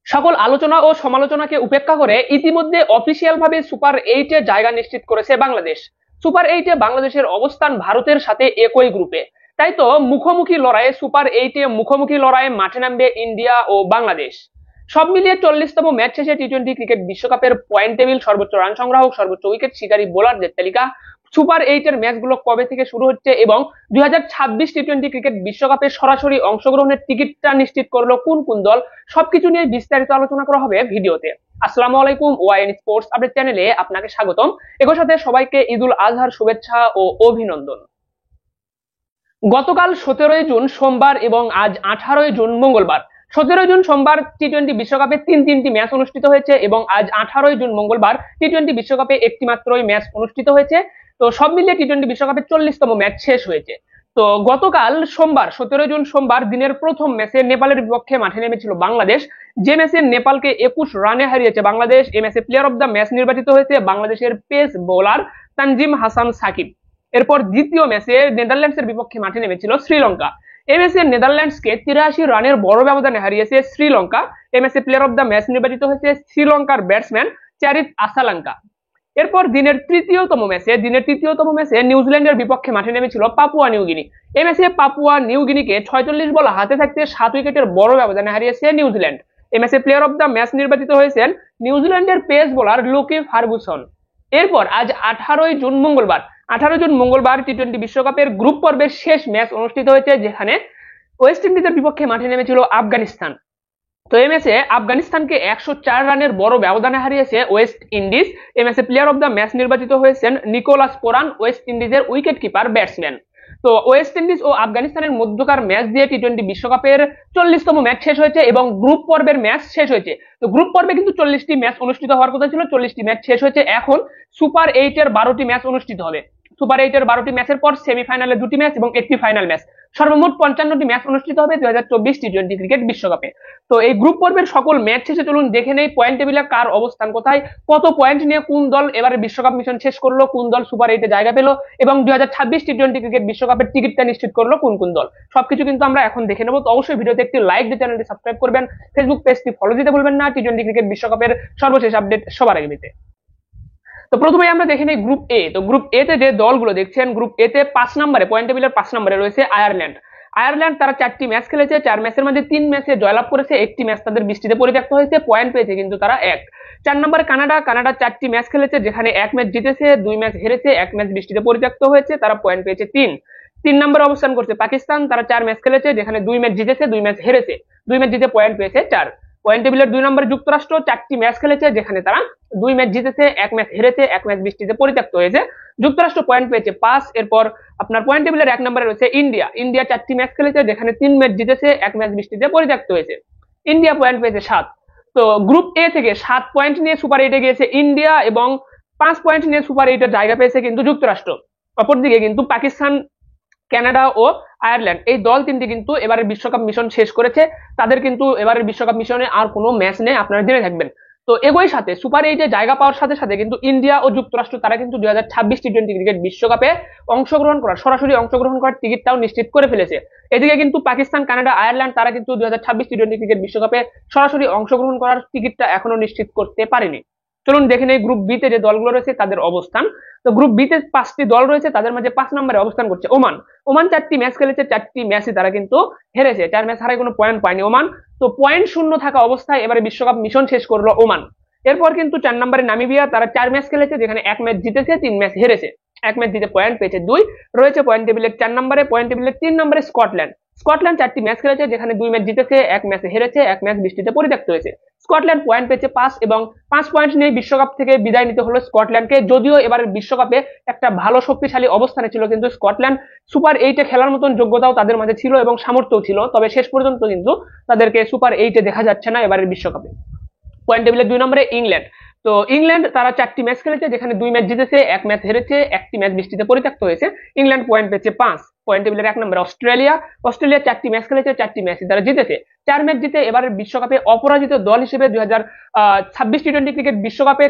সকল আলোচনা ও সমালোচনাকে উপেক্ষা করে ইতিমধ্যে অফিসিয়াল ভাবে সুপার এইটে জায়গা নিশ্চিত করেছে বাংলাদেশ। সুপার এইটে বাংলাদেশের অবস্থান ভারতের সাথে একই গ্রুপে। তাই তো মুখোমুখি লড়াইয়ে সুপার এইটে মুখোমুখি লড়াইয়ে মাঠে নামবে ইন্ডিয়া ও বাংলাদেশ। সব মিলিয়ে 40তম ম্যাচ শেষে টি-20 ক্রিকেট বিশ্বকাপের পয়েন্ট টেবিল, সর্বোচ্চ রান সংগ্রাহক, সর্বোচ্চ উইকেট শিকারী বোলারদের তালিকা, সুপার এইটের ম্যাচগুলো কবে থেকে শুরু হচ্ছে এবং 2026 টি-20 ক্রিকেট বিশ্বকাপে সরাসরি অংশগ্রহণের টিকিটটা নিশ্চিত করলো কোন কোন দল, সবকিছু নিয়ে বিস্তারিত আলোচনা করা হবে ভিডিওতে। আসসালামু আলাইকুম, ওয়াইএন স্পোর্টস আপডেট চ্যানেলে আপনাকে স্বাগতম। একই সাথে সবাইকে ঈদুল আজহার শুভেচ্ছা ও অভিনন্দন। গতকাল 17 জুন সোমবার এবং আজ 18 জুন মঙ্গলবার। 17 জুন সোমবার টি-20 বিশ্বকাপে তিনটি ম্যাচ অনুষ্ঠিত হয়েছে এবং আজ 18 জুন মঙ্গলবার টি-20 বিশ্বকাপে একটি মাত্রই ম্যাচ অনুষ্ঠিত হয়েছে। তো সব মিলিয়ে টি-20 বিশ্বকাপের 40তম ম্যাচ শেষ হয়েছে। তো গতকাল সোমবার 17 জুন সোমবার দিনের প্রথম ম্যাচে নেপালের বিপক্ষে মাঠে নেমেছিল বাংলাদেশ, যে ম্যাচে নেপালকে 21 রানে হারিয়েছে বাংলাদেশ। এই ম্যাচে প্লেয়ার অফ দ্য ম্যাচ নির্বাচিত হয়েছে বাংলাদেশের পেস বোলার তানজিম হাসান সাকিব। এরপর দ্বিতীয় ম্যাচে নেদারল্যান্ডসের বিপক্ষে মাঠে নেমেছিল শ্রীলঙ্কা। এই ম্যাচে নেদারল্যান্ডসকে 83 রানের বড় ব্যবধানে হারিয়েছে শ্রীলঙ্কা। এই ম্যাচে প্লেয়ার অফ দ্য ম্যাচ নির্বাচিত হয়েছে শ্রীলঙ্কার ব্যাটসম্যান চারিত আসালাঙ্কা। এরপর দিনের তৃতীয়তম ম্যাচে নিউজিল্যান্ডের বিপক্ষে মাঠে নেমেছিল পাপুয়া নিউগিনি। এই ম্যাচে পাপুয়া নিউগিনিকে 46 বল হাতে থাকতে 7 উইকেটের বড় ব্যবধানে হারিয়েছে নিউজিল্যান্ড। এই ম্যাচে প্লেয়ার অফ দ্য ম্যাচ নির্বাচিত হয়েছেন নিউজিল্যান্ডের পেস বোলার লুকি ফার্গুসন। এরপর আজ 18 জুন মঙ্গলবার টি-20 বিশ্বকাপের গ্রুপ পর্বের শেষ ম্যাচ অনুষ্ঠিত হয়েছে, যেখানে ওয়েস্ট ইন্ডিজের বিপক্ষে মাঠে নেমেছিল আফগানিস্তান। তো এই ম্যাচে আফগানিস্তানকে 104 রানের বড় ব্যবধানে হারিয়েছে ওয়েস্ট ইন্ডিজ। এই ম্যাচে প্লেয়ার অফ দ্য ম্যাচ নির্বাচিত হয়েছেন নিকোলাস পোরান, ওয়েস্ট ইন্ডিজের উইকেট কিপার ব্যাটসম্যান। তো ওয়েস্ট ইন্ডিজ ও আফগানিস্তানের মধ্যকার ম্যাচ দিয়ে টি-20 বিশ্বকাপের 40তম ম্যাচ শেষ হয়েছে এবং গ্রুপ পর্বের ম্যাচ শেষ হয়েছে। তো গ্রুপ পর্বে কিন্তু 40টি ম্যাচ অনুষ্ঠিত হওয়ার কথা ছিল, 40টি ম্যাচ শেষ হয়েছে। এখন সুপার এইটের 12টি ম্যাচ অনুষ্ঠিত হবে। সুপার এইটের 12টি ম্যাচের পর সেমিফাইনালে 2টি ম্যাচ এবং একটি ফাইনাল ম্যাচ, সর্বমোট 55টি ম্যাচ অনুষ্ঠিত হবে 2024 টি-20 ক্রিকেট বিশ্বকাপে। তো এই গ্রুপ পর্বের সকল ম্যাচ শেষে চলুন দেখে নেই পয়েন্ট টেবিলে কার অবস্থান কোথায়, কত পয়েন্ট নিয়ে কোন দল এবারে বিশ্বকাপ মিশন শেষ করলো, কোন দল সুপার এইটে জায়গা পেল এবং 2026 টি-20 ক্রিকেট বিশ্বকাপের টিকিটটা নিশ্চিত করলো কোন কোন দল, সবকিছু কিন্তু আমরা এখন দেখে নেবো। তো অবশ্যই ভিডিওতে একটি লাইক দিয়ে চ্যানেলটি সাবস্ক্রাইব করবেন, ফেসবুক পেজটি ফলো দিতে ভুলবেন না টি-20 ক্রিকেট বিশ্বকাপের সর্বশেষ আপডেট সবার আগে পেতে। তো প্রথমে আমরা দেখে নিই গ্রুপ এ। তো গ্রুপ এ তে যে দলগুলো দেখছেন, গ্রুপ এ তে 5 নম্বরে পয়েন্ট টেবিলের 5 নম্বরে রয়েছে আয়ারল্যান্ড। তারা 4টি ম্যাচ খেলেছে, 4 ম্যাচের মধ্যে 3 ম্যাচে জয়লাভ করেছে, একটি ম্যাচ তাদের বৃষ্টিতে পরিত্যক্ত হয়েছে, পয়েন্ট পেয়েছে কিন্তু তারা 1। 4 নম্বরে কানাডা 4টি ম্যাচ খেলেছে, যেখানে 1 ম্যাচ জিতেছে, 2 ম্যাচ হেরেছে, 1 ম্যাচ বৃষ্টিতে পরিত্যক্ত হয়েছে, তারা পয়েন্ট পেয়েছে 3। 3 নম্বরে অবস্থান করছে পাকিস্তান। তারা 4 ম্যাচ খেলেছে, যেখানে 2 ম্যাচ জিতেছে, 2 ম্যাচ হেরেছে, 2 ম্যাচ জিতে পয়েন্ট পেয়েছে 4। পয়েন্ট টেবিলের 2 নম্বরে যুক্তরাষ্ট্র 4টি ম্যাচ খেলেছে, যেখানে তারা 2 ম্যাচ জিতেছে, 1 ম্যাচ হেরেছে, 1 ম্যাচ বৃষ্টিতে পরিত্যক্ত হয়েছে, যুক্তরাষ্ট্র পয়েন্ট পেয়েছে 5। এরপর আপনার পয়েন্ট টেবিলের 1 নম্বরে রয়েছে ইন্ডিয়া 4টি ম্যাচ খেলেছে, যেখানে 3 ম্যাচ জিতেছে, 1 ম্যাচ বৃষ্টিতে পরিত্যক্ত হয়েছে, ইন্ডিয়া পয়েন্ট পেয়েছে 7। তো গ্রুপ এ থেকে 7 পয়েন্ট নিয়ে সুপার এইটে গিয়েছে ইন্ডিয়া এবং 5 পয়েন্ট নিয়ে সুপার এইটের জায়গা পেয়েছে কিন্তু যুক্তরাষ্ট্র। অপরদিকে কিন্তু পাকিস্তান, কানাডা ও আয়ারল্যান্ড এই দল তিনটি কিন্তু এবারের বিশ্বকাপ মিশন শেষ করেছে, তাদের কিন্তু এবারের বিশ্বকাপ মিশনে আর কোনো ম্যাচ নেই, আপনারা জেনে থাকবেন। তো একই সাথে সুপার এইটে জায়গা পাওয়ার সাথে সাথে কিন্তু ইন্ডিয়া ও যুক্তরাষ্ট্র তারা কিন্তু 2026 টি-20 ক্রিকেট বিশ্বকাপে সরাসরি অংশগ্রহণ করার টিকিটটাও নিশ্চিত করে ফেলেছে। এদিকে কিন্তু পাকিস্তান, কানাডা, আয়ারল্যান্ড তারা কিন্তু 2026 টি-20 ক্রিকেট বিশ্বকাপে সরাসরি অংশগ্রহণ করার টিকিটটা এখনো নিশ্চিত করতে পারেনি। চলুন দেখে নেই গ্রুপ বি তে যে দলগুলো রয়েছে তাদের অবস্থান। তো গ্রুপ বি তে 5টি দল রয়েছে, তাদের মাঝে 5 নম্বরে অবস্থান করছে ওমান 4টি ম্যাচ খেলেছে, 4টি ম্যাচই তারা কিন্তু হেরেছে, 4 ম্যাচ হারায় কোনো পয়েন্ট পায়নি ওমান। তো পয়েন্ট শূন্য থাকা অবস্থায় এবারে বিশ্বকাপ মিশন শেষ করলো ওমান। এরপর কিন্তু 4 নম্বরে নামিবিয়া, তারা 4 ম্যাচ খেলেছে, যেখানে 1 ম্যাচ জিতেছে, 3 ম্যাচ হেরেছে, 1 ম্যাচ জিতে পয়েন্ট পেয়েছে 2, রয়েছে পয়েন্ট টেবিলের 4 নম্বরে। পয়েন্ট টেবিলের 3 নম্বরে স্কটল্যান্ড 4টি ম্যাচ খেলেছে, যেখানে 2 ম্যাচ জিতেছে, 1 ম্যাচ হেরেছে, 1 ম্যাচ বৃষ্টিতে পরিত্যক্ত হয়েছে, স্কটল্যান্ড পয়েন্ট পেয়েছে 5 এবং 5 পয়েন্ট নিয়ে বিশ্বকাপ থেকে বিদায় নিতে হলো স্কটল্যান্ডকে। যদিও এবারের বিশ্বকাপে একটা ভালো শক্তিশালী অবস্থানে ছিল কিন্তু স্কটল্যান্ড, সুপার এইটে খেলার মতন যোগ্যতাও তাদের মাঝে ছিল এবং সামর্থ্য ছিল, তবে শেষ পর্যন্ত কিন্তু তাদেরকে সুপার এইটে দেখা যাচ্ছে না এবারের বিশ্বকাপে। পয়েন্ট টেবিলের 2 নম্বরে ইংল্যান্ড। তো ইংল্যান্ড তারা 4টি ম্যাচ খেলেছে, যেখানে 2 ম্যাচ জিতেছে, 1 ম্যাচ হেরেছে, 1টি ম্যাচ বৃষ্টিতে পরিত্যক্ত হয়েছে, ইংল্যান্ড পয়েন্ট পেয়েছে 5। পয়েন্ট টেবিলের 1 নম্বরে অস্ট্রেলিয়া 4টি ম্যাচ খেলেছে, 4টি ম্যাচই তারা জিতেছে, 4 ম্যাচ জিতে এবারের বিশ্বকাপে অপরাজিত দল হিসেবে 2026 টি-20 ক্রিকেট বিশ্বকাপে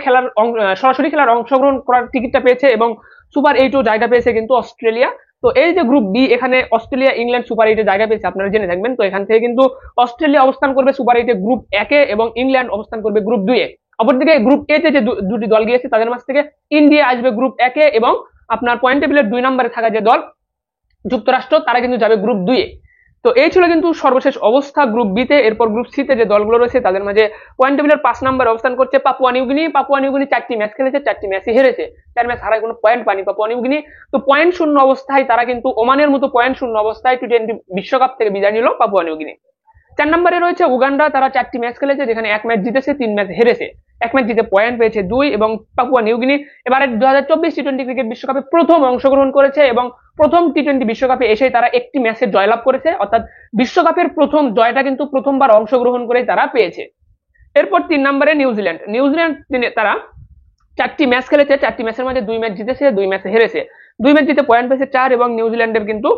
সরাসরি খেলার অংশগ্রহণ করার টিকিটটা পেয়েছে এবং সুপার এইটও জায়গা পেয়েছে কিন্তু অস্ট্রেলিয়া। তো তো এই যে গ্রুপ বি, এখানে অস্ট্রেলিয়া ইংল্যান্ড সুপার এইটে জায়গা পেয়েছে, আপনারা জেনে থাকবেন। তো এখান থেকে কিন্তু অস্ট্রেলিয়া অবস্থান করবে সুপার এইটে গ্রুপ একে এবং ইংল্যান্ড অবস্থান করবে গ্রুপ 2 এ। অপরদিকে গ্রুপ এ তে যে দুটি দল গিয়েছে তাদের মাঝ থেকে ইন্ডিয়া আসবে গ্রুপ একে এবং আপনার পয়েন্ট টেবিলের 2 নম্বরে থাকা যে দল যুক্তরাষ্ট্র তারা কিন্তু যাবে গ্রুপ 2 এ। তো এই ছিল কিন্তু সর্বশেষ অবস্থা গ্রুপ বি তে। এরপর গ্রুপ সি তে যে দলগুলো রয়েছে তাদের মাঝে পয়েন্ট টেবিলের 5 নম্বরে অবস্থান করছে পাপুয়া নিউগিনি। পাপুয়া নিউগিনি 4টি ম্যাচ খেলেছে, 4টি ম্যাচই হেরেছে, 4 ম্যাচ হারায় কোনো পয়েন্ট পায়নি পাপুয়া নিউগিনি। তো পয়েন্ট শূন্য অবস্থায় তারা কিন্তু ওমানের মতো পয়েন্ট শূন্য অবস্থায় টি20 বিশ্বকাপ থেকে বিদায় নিল পাপুয়া নিউগিনি। 4 নম্বরে রয়েছে উগান্ডা, তারা 4টি ম্যাচ খেলেছে, যেখানে 1 ম্যাচ জিতেছে, 3 ম্যাচ হেরেছে। 1 ম্যাচ জিতে পয়েন্ট পেয়েছে 2। এবং পাপুয়া নিউগিনি এবারে 2024 টি20 ক্রিকেট বিশ্বকাপে প্রথম অংশগ্রহণ করেছে এবং প্রথম টি20 বিশ্বকাপে এসে তারা একটি ম্যাচে জয়লাভ করেছে, অর্থাৎ বিশ্বকাপের প্রথম জয়টা কিন্তু প্রথমবার অংশগ্রহণ করে তারা পেয়েছে। এরপর 3 নম্বরে নিউজিল্যান্ড। নিউজিল্যান্ড তারা 4টি ম্যাচ খেলেছে, 4টি ম্যাচের মধ্যে 2 ম্যাচ জিতেছে, 2 ম্যাচ হেরেছে। 2 ম্যাচ জিতে পয়েন্ট পেয়েছে 4 এবং নিউজিল্যান্ডের কিন্তু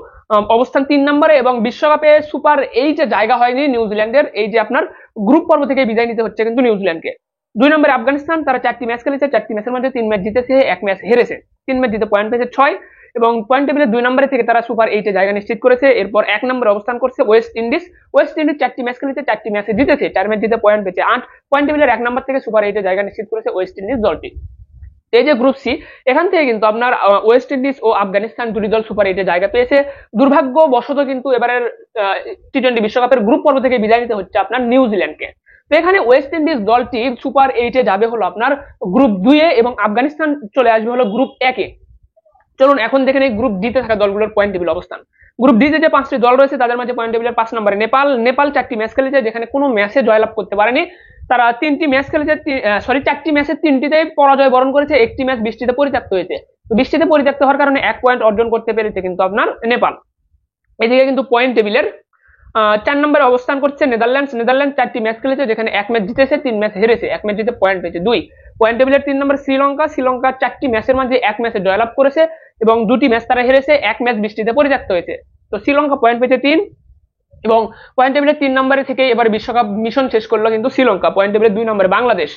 অবস্থান 3 নম্বরে এবং বিশ্বকাপে সুপার এইটে জায়গা হয়নি নিউজিল্যান্ডের। এই যে আপনার গ্রুপ পর্ব থেকে বিদায় নিতে হচ্ছে কিন্তু নিউজিল্যান্ডকে। 2 নম্বরে আফগানিস্তান, তারা 4টি ম্যাচ খেলেছে, 4টি ম্যাচের মধ্যে 3 ম্যাচ জিতেছে, 1 ম্যাচ হেরেছে। 3 ম্যাচ জিতে পয়েন্ট পেয়েছে 6 এবং পয়েন্ট টেবিলের 2 নম্বরে থেকে তারা সুপার এইটে জায়গা নিশ্চিত করেছে। এরপর 1 নম্বরে অবস্থান করছে ওয়েস্ট ইন্ডিজ। ওয়েস্ট ইন্ডিজ 4টি ম্যাচ খেলেছে, 4টি ম্যাচে জিতেছে, 4 ম্যাচ জিতে পয়েন্ট পেয়েছে 8। পয়েন্ট টেবিলের 1 নম্বর থেকে সুপার এইটে জায়গা নিশ্চিত করেছে ওয়েস্ট ইন্ডিজ দলটি। এই যে গ্রুপ সি, এখান থেকে কিন্তু আপনার ওয়েস্ট ইন্ডিজ ও আফগানিস্তান দুটি দল সুপার এইটে জায়গা পেয়েছে। দুর্ভাগ্যবশত কিন্তু এবারের টি20 বিশ্বকাপের গ্রুপ পর্ব থেকে বিদায় নিতে হচ্ছে আপনার নিউজিল্যান্ডকে। তো এখানে ওয়েস্ট ইন্ডিজ দলটি সুপার এইটে যাবে হলো আপনার গ্রুপ 2 এ এবং আফগানিস্তান চলে আসবে হলো গ্রুপ 1 এ। চলুন এখন দেখে নেই গ্রুপ ডি তে থাকা দলগুলোর পয়েন্ট টেবিল অবস্থান। গ্রুপ ডি তে যে 5টি দল রয়েছে তাদের মাঝে পয়েন্ট টেবিলের 5 নম্বরে নেপাল। নেপাল 4টি ম্যাচ খেলেছে, যেখানে কোনো ম্যাচে জয়লাভ করতে পারেনি। তারা 3টি ম্যাচ খেলেছে, 4টি ম্যাচের 3টিতেই পরাজয় বরণ করেছে, একটি ম্যাচ বৃষ্টিতে পরিত্যক্ত হয়েছে। তো বৃষ্টিতে পরিত্যক্ত হওয়ার কারণে 1 পয়েন্ট অর্জন করতে পেরেছে কিন্তু আপনার নেপাল। এদিকে কিন্তু পয়েন্ট টেবিলের 4 নম্বরে অবস্থান করছে নেদারল্যান্ডস। নেদারল্যান্ড 4টি ম্যাচ খেলেছে, যেখানে 1 ম্যাচ জিতেছে, 3 ম্যাচ হেরেছে, 1 ম্যাচ জিতে পয়েন্ট পেয়েছে 2। পয়েন্ট টেবিলের 3 নম্বর শ্রীলঙ্কা। শ্রীলঙ্কা 4টি ম্যাচের মধ্যে 1 ম্যাচে জয়লাভ করেছে এবং 2টি ম্যাচ তারা হেরেছে, 1 ম্যাচ বৃষ্টিতে পরিত্যক্ত হয়েছে। তো শ্রীলঙ্কা পয়েন্ট পেয়েছে 3 এবং পয়েন্ট টেবিলের 3 নম্বরে থেকে এবার বিশ্বকাপ মিশন শেষ করলো কিন্তু শ্রীলঙ্কা। পয়েন্ট টেবিলের 2 নম্বরে বাংলাদেশ।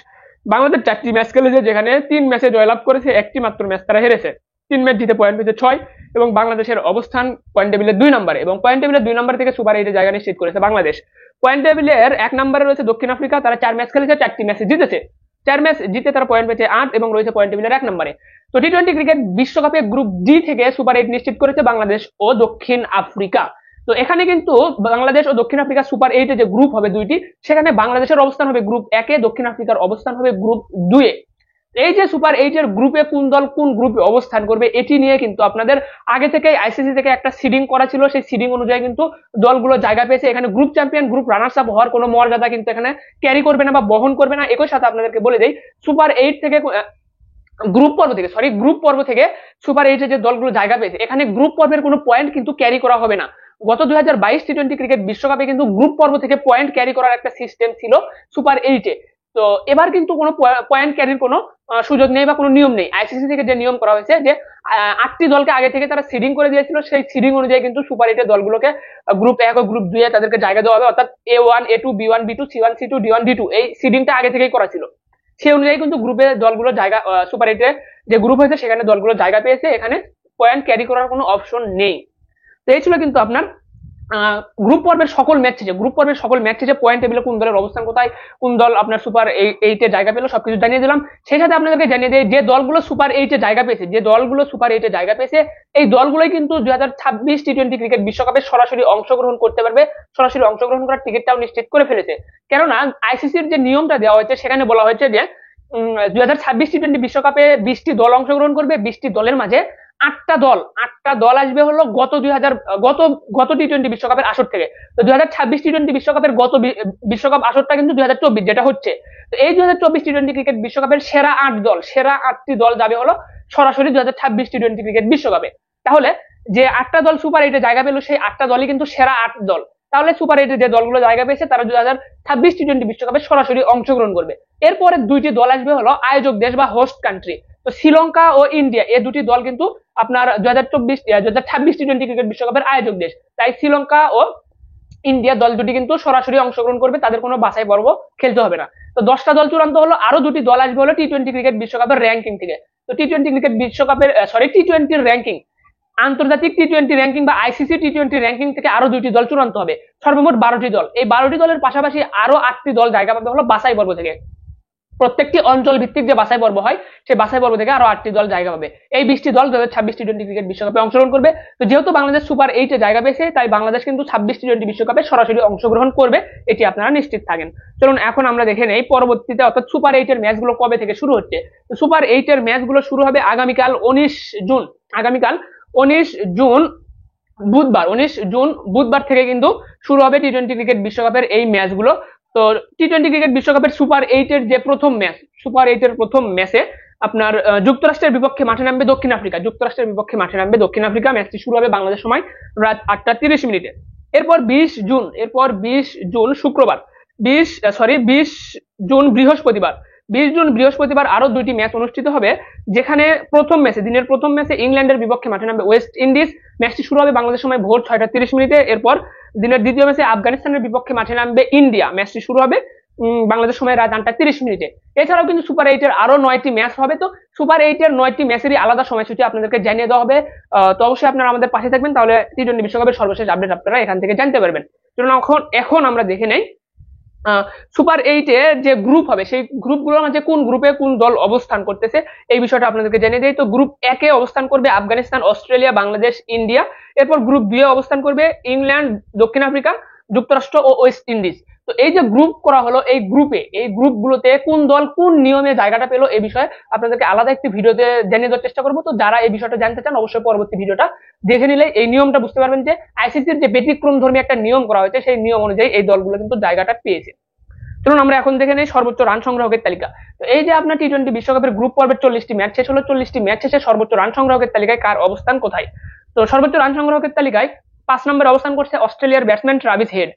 বাংলাদেশ 4টি ম্যাচ খেলেছে, যেখানে 3 ম্যাচে জয়লাভ করেছে, একটি মাত্র ম্যাচ তারা হেরেছে, 3 ম্যাচ জিতে পয়েন্ট পেয়েছে 6 এবং বাংলাদেশের অবস্থান পয়েন্ট টেবিলের 2 নম্বরে এবং পয়েন্ট টেবিলের 2 নম্বর থেকে সুপার এইটে জায়গা নিশ্চিত করেছে বাংলাদেশ। পয়েন্ট টেবিলের 1 নম্বরে রয়েছে দক্ষিণ আফ্রিকা। তারা 4 ম্যাচ খেলেছে, 4টি ম্যাচে জিতেছে, 4 ম্যাচ জিতে তারা পয়েন্ট পেয়েছে 8 এবং রয়েছে পয়েন্ট টেবিলের 1 নম্বরে। তো টি20 ক্রিকেট বিশ্বকাপে গ্রুপ ডি থেকে সুপার এইট নিশ্চিত করেছে বাংলাদেশ ও দক্ষিণ আফ্রিকা। তো এখানে কিন্তু বাংলাদেশ ও দক্ষিণ আফ্রিকা সুপার এইটে যে গ্রুপ হবে দুইটি, সেখানে বাংলাদেশের অবস্থান হবে গ্রুপ 1 এ, দক্ষিণ আফ্রিকার অবস্থান হবে গ্রুপ 2 এ। এই যে সুপার এইটের গ্রুপে কোন দল কোন গ্রুপে অবস্থান করবে এটি নিয়ে কিন্তু আপনাদের আগে থেকে আইসিসি থেকে একটা সিডিং করা ছিল, সেই সিডিং অনুযায়ী কিন্তু দলগুলো জায়গা পেয়েছে। এখানে group champion group runners up হওয়ার কোনো মর্যাদা কিন্তু এখানে ক্যারি করবে না বা বহন করবে না। একই সাথে আপনাদেরকে বলে দেই সুপার এইট থেকে গ্রুপ পর্ব থেকে সুপার এইটে যে দলগুলো জায়গা পেয়েছে, এখানে গ্রুপ পর্বের কোনো পয়েন্ট কিন্তু ক্যারি করা হবে না। গত 2022 টি20 ক্রিকেট বিশ্বকাপে কিন্তু গ্রুপ পর্ব থেকে পয়েন্ট ক্যারি করার একটা সিস্টেম ছিল সুপার এইটে। তো এবার কিন্তু কোনো পয়েন্ট ক্যারির কোনো সুযোগ নেই বা কোনো নিয়ম নেই। আইসিসি থেকে যে নিয়ম করা হয়েছে যে 8টি দলকে আগে থেকে তারা সিডিং করে দিয়েছিল, সেই সিডিং অনুযায়ী কিন্তু সুপার এইটের দলগুলোকে গ্রুপ 1 ও গ্রুপ 2 এ তাদেরকে জায়গা দেওয়া হবে, অর্থাৎ A1 A2 B1 B2 C1 C2 D1 D2 এই সিডিংটা আগে থেকেই করা ছিল। সেই অনুযায়ী কিন্তু গ্রুপে দলগুলো জায়গা সুপার এইটে যে গ্রুপ হয়েছে সেখানে দলগুলো জায়গা পেয়েছে, এখানে পয়েন্ট ক্যারি করার কোনো অপশন নেই। তো এই ছিল কিন্তু আপনার গ্রুপ পর্বের সকল ম্যাচ শেষে পয়েন্ট টেবিলে কোন দলের অবস্থান কোথায়, কোন দল আপনার সুপার এইটে জায়গা পেলো সবকিছু জানিয়ে দিলাম। সেই সাথে আপনাদেরকে জানিয়ে দেয় যে দলগুলো সুপার এইটে জায়গা পেয়েছে এই দলগুলোই কিন্তু 2026 টি20 ক্রিকেট বিশ্বকাপে সরাসরি অংশগ্রহণ করতে পারবে, সরাসরি অংশগ্রহণ করার টিকিটটাও নিশ্চিত করে ফেলেছে। কেননা আইসিসির যে নিয়মটা দেওয়া হয়েছে সেখানে বলা হয়েছে যে 2026 টি20 বিশ্বকাপে 20টি দল অংশগ্রহণ করবে, 20টি দলের মাঝে 8টা দল আসবে হলো গত টি20 বিশ্বকাপের আসর থেকে। তো 2026 টি20 বিশ্বকাপের গত বিশ্বকাপ আসরটা কিন্তু 2024 যেটা হচ্ছে। তো এই 2024 টি20 ক্রিকেট বিশ্বকাপের সেরা 8টি দল যাবে হলো সরাসরি 2026 টি20 ক্রিকেট বিশ্বকাপে। তাহলে যে 8টা দল সুপার এইটে জায়গা পেল, সেই 8টা দলই কিন্তু সেরা 8 দল। তাহলে সুপার এইটে যে দলগুলো জায়গা পেয়েছে তারা 2026 টি20 বিশ্বকাপে সরাসরি অংশগ্রহণ করবে। এরপরে 2টি দল আসবে হলো আয়োজক দেশ বা হোস্ট কান্ট্রি। তো শ্রীলঙ্কা ও ইন্ডিয়া এই দুটি দল কিন্তু আপনার 2026 টি20 ক্রিকেট বিশ্বকাপের আয়োজক দেশ। তাই শ্রীলঙ্কা ও ইন্ডিয়া দল দুটি কিন্তু সরাসরি অংশগ্রহণ করবে, তাদের কোনো বাছাই পর্ব খেলতে হবে না। তো 10টা দল চূড়ান্ত হলো, আরো 2টি দল আসবে হলো টি20 ক্রিকেট বিশ্বকাপের র্যাঙ্কিং থেকে। তো টি20 ক্রিকেট বিশ্বকাপের টি20 র্যাঙ্কিং আন্তর্জাতিক টি-20 র্যাঙ্কিং বা আইসিসি টি-20 র্যাঙ্কিং থেকে আরো 2টি দল চূড়ান্ত হবে, সর্বমোট 12টি দল। এই 12টি দলের পাশাপাশি আরো 8টি দল জায়গা পাবে হলো বাছাই পর্ব থেকে। প্রত্যেকটি অঞ্চল ভিত্তিক যে বাছাই পর্ব হয়, সেই বাছাই পর্ব থেকে আরো 8টি দল জায়গা পাবে। এই 20টি দল 2026 টি-20 ক্রিকেট বিশ্বকাপে অংশগ্রহণ করবে। তো যেহেতু বাংলাদেশ সুপার 8-এ জায়গা পেয়েছে, তাই বাংলাদেশ কিন্তু 26 টি-20 বিশ্বকাপে সরাসরি অংশগ্রহণ করবে, এটি আপনারা নিশ্চিত থাকেন। চলুন এখন আমরা দেখে নেই পরবর্তীতে অর্থাৎ সুপার 8-এর ম্যাচগুলো কবে থেকে শুরু হচ্ছে। সুপার 8-এর ম্যাচগুলো শুরু হবে আগামীকাল 19 জুন। আগামীকাল 19 জুন বুধবার থেকে কিন্তু শুরু হবে টি-20 ক্রিকেট বিশ্বকাপের এই ম্যাচগুলো। তো টি-20 ক্রিকেট বিশ্বকাপের সুপার 8-এর যে প্রথম ম্যাচ, সুপার 8-এর প্রথম ম্যাচে আপনার যুক্তরাষ্ট্রের বিপক্ষে মাঠে নামবে দক্ষিণ আফ্রিকা। যুক্তরাষ্ট্রের বিপক্ষে মাঠে নামবে দক্ষিণ আফ্রিকা। ম্যাচটি শুরু হবে বাংলাদেশ সময় রাত 8টা 30 মিনিটে। এরপর 20 জুন শুক্রবার 20 জুন বৃহস্পতিবার 20 জুন বৃহস্পতিবার আরো 2টি ম্যাচ অনুষ্ঠিত হবে, যেখানে দিনের প্রথম ম্যাচে ইংল্যান্ডের বিপক্ষে মাঠে নামবে ওয়েস্ট ইন্ডিজ। ম্যাচটি শুরু হবে বাংলাদেশ সময় ভোর 6টা 30 মিনিটে। এরপর দিনের দ্বিতীয় ম্যাচে আফগানিস্তানের বিপক্ষে মাঠে নামবে ইন্ডিয়া। ম্যাচটি শুরু হবে বাংলাদেশ সময় রাত 8টা 30 মিনিটে। এছাড়াও কিন্তু সুপার 8-এর আরো 9টি ম্যাচ হবে। তো সুপার 8-এর 9টি ম্যাচেরই আলাদা সময়সূচি আপনাদেরকে জানিয়ে দেওয়া হবে। তো অবশ্যই আপনারা আমাদের পাশে থাকবেন, তাহলে টি-20 বিশ্বকাপের সর্বশেষ আপডেট আপনারা এখান থেকে জানতে পারবেন। এখন আমরা দেখে নেই সুপার 8-এ যে গ্রুপ হবে, সেই গ্রুপগুলোর মাঝে কোন গ্রুপে কোন দল অবস্থান করতেছে এই বিষয়টা আপনাদেরকে জানিয়ে দেই। তো গ্রুপ 1-এ অবস্থান করবে আফগানিস্তান, অস্ট্রেলিয়া, বাংলাদেশ, ইন্ডিয়া। এরপর গ্রুপ 2-এ অবস্থান করবে ইংল্যান্ড, দক্ষিণ আফ্রিকা, যুক্তরাষ্ট্র ও ওয়েস্ট ইন্ডিজ। তো এই যে গ্রুপ করা হলো, এই গ্রুপগুলোতে কোন দল কোন নিয়মে জায়গাটা পেলো এই বিষয়ে আপনাদেরকে আলাদা একটি ভিডিওতে জানিয়ে দেওয়ার চেষ্টা করবো। তো যারা এই বিষয়টা জানতে চান অবশ্যই পরবর্তী ভিডিওটা দেখে নিলে এই নিয়মটা বুঝতে পারবেন যে আইসিসির যে ব্যতিক্রম ধর্মী একটা নিয়ম করা হয়েছে, সেই নিয়ম অনুযায়ী এই দলগুলো কিন্তু জায়গাটা পেয়েছে। চলুন আমরা এখন দেখে নেই সর্বোচ্চ রান সংগ্রাহকের তালিকা। তো এই যে আপনার টি-20 বিশ্বকাপের গ্রুপ পর্বের 40টি ম্যাচ শেষ হলো, 40টি ম্যাচ শেষে সর্বোচ্চ রান সংগ্রাহকের তালিকায় কার অবস্থান কোথায়। তো সর্বোচ্চ রান সংগ্রাহকের তালিকায় 5 নম্বরে অবস্থান করছে অস্ট্রেলিয়ার ব্যাটসম্যান ট্রাভিস হেড।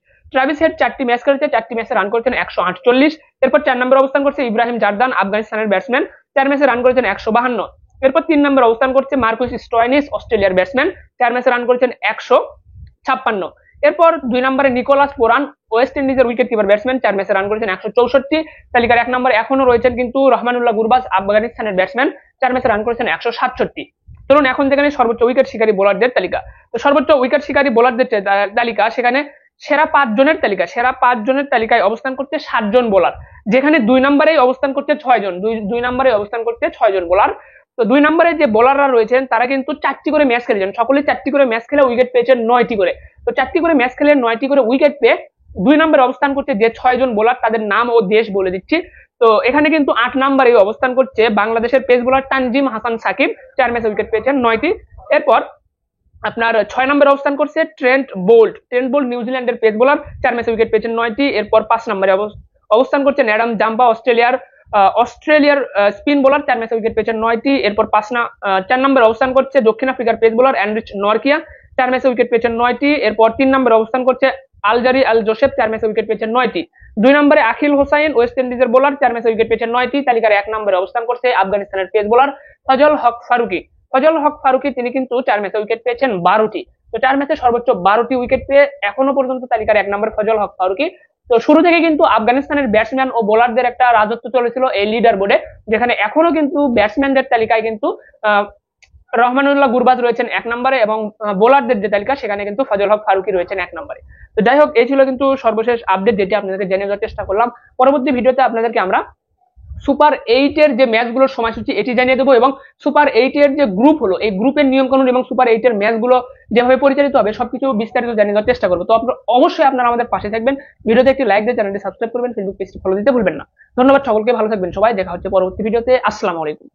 4টি ম্যাচ খেলেছে, 4টি ম্যাচে রান করেছেন 148। এরপর 4 নম্বরে অবস্থান করছে ইব্রাহিম জারদান, আফগানিস্তানের ব্যাটসম্যান, 4 ম্যাচে রান করেছেন 152। এরপর 3 নম্বরে অবস্থান করছে মার্কুস স্টয়নিস, অস্ট্রেলিয়ার ব্যাটসম্যান, 4 ম্যাচে রান করেছেন 156। এরপর 2 নম্বরে নিকোলাস পোরান, ওয়েস্ট ইন্ডিজের উইকেট কিপার ব্যাটসম্যান, 4 ম্যাচে রান করেছেন 164। তালিকার 1 নম্বরে এখনো রয়েছেন কিন্তু রহমানুল্লাহ গুরবাজ, আফগানিস্তানের ব্যাটসম্যান, 4 ম্যাচে রান করেছেন 167। চলুন এখন যেখানে সর্বোচ্চ উইকেট শিকারী বোলারদের তালিকা। তো সর্বোচ্চ উইকেট শিকারী বোলারদের তালিকা, সেখানে সেরা 5 জনের তালিকায় অবস্থান করছে 7 জন বোলার, যেখানে 2 নম্বরেই অবস্থান করছে 6 জন। 2 নম্বরে অবস্থান করছে 6 জন বোলার। তো 2 নম্বরে যে বোলাররা রয়েছেন তারা কিন্তু 4টি করে ম্যাচ খেলেছেন, সকলে 4টি করে ম্যাচ খেলে উইকেট পেয়েছেন 9টি করে। তো 4টি করে ম্যাচ খেলে 9টি করে উইকেট পেয়ে 2 নম্বরে অবস্থান করছে যে 6 জন বোলার, তাদের নাম ও দেশ বলে দিচ্ছি। তো এখানে কিন্তু 8 নম্বরে অবস্থান করছে বাংলাদেশের পেস বোলার তানজিম হাসান সাকিব, 4 ম্যাচে উইকেট পেয়েছেন 9টি। এরপর আপনার 6 নম্বরে অবস্থান করছে ট্রেন্ট বোল্ট, নিউজিল্যান্ডের পেস বোলার, 4 ম্যাচে উইকেট পেয়েছেন 9টি। এরপর 5 নম্বরে অবস্থান করছেন অ্যাডাম জাম্পা, অস্ট্রেলিয়ার স্পিন বোলার, 4 ম্যাচে উইকেট পেয়েছেন 9টি। এরপর 4 নম্বরে অবস্থান করছে দক্ষিণ আফ্রিকার পেস বোলার এনরিচ নরকিয়া, 4 ম্যাচে উইকেট পেয়েছেন 9টি। এরপর 3 নম্বরে অবস্থান করছে আলজারি আল জোসেফ, 4 ম্যাচে উইকেট পেয়েছেন 9টি। 2 নম্বরে আখিল হোসাইন, ওয়েস্ট ইন্ডিজের বোলার, 4 ম্যাচে উইকেট পেয়েছেন 9টি। তালিকার 1 নম্বরে অবস্থান করছে আফগানিস্তানের পেস বোলার ফজল হক ফারুকি, তিনি কিন্তু 4 ম্যাচে উইকেট পেয়েছেন 12টি। তো 4 ম্যাচে সর্বোচ্চ 12টি উইকেট পেয়ে এখনো পর্যন্ত তালিকার 1 নম্বর ফজল হক ফারুকি। তো শুরু থেকে কিন্তু আফগানিস্তানের ব্যাটসম্যান ও বোলারদের একটা রাজত্ব চলেছিল এই লিডার বোর্ডে, যেখানে এখনো কিন্তু ব্যাটসম্যানদের তালিকায় কিন্তু রহমানুল্লাহ গুরবাজ রয়েছেন 1 নম্বরে এবং বোলারদের যে তালিকা সেখানে কিন্তু ফজল হক ফারুকি রয়েছেন 1 নম্বরে। তো যাই হোক, এই ছিল কিন্তু সর্বশেষ আপডেট যেটি আপনাদেরকে জেনে দেওয়ার চেষ্টা করলাম। পরবর্তী ভিডিওতে আপনাদেরকে আমরা সুপার 8-এর যে ম্যাচগুলোর সময়সূচি এটি জানিয়ে দেবো, এবং সুপার 8-এর যে গ্রুপ হলো এই গ্রুপের নিয়ম কানুন এবং সুপার 8-এর ম্যাচগুলো যেভাবে পরিচালিত হবে সবকিছু বিস্তারিত জানিয়ে দেওয়ার চেষ্টা করবো। তো অবশ্যই আপনারা আমাদের পাশে থাকবেন, ভিডিওতে একটি লাইক দিয়ে চ্যানেলটি সাবস্ক্রাইব করবেন, ফেসবুক পেজটি ফলো দিতে ভুলবেন না। ধন্যবাদ সকলকে, ভালো থাকবেন সবাই, দেখা হচ্ছে পরবর্তী ভিডিওতে। আসসালামু আলাইকুম।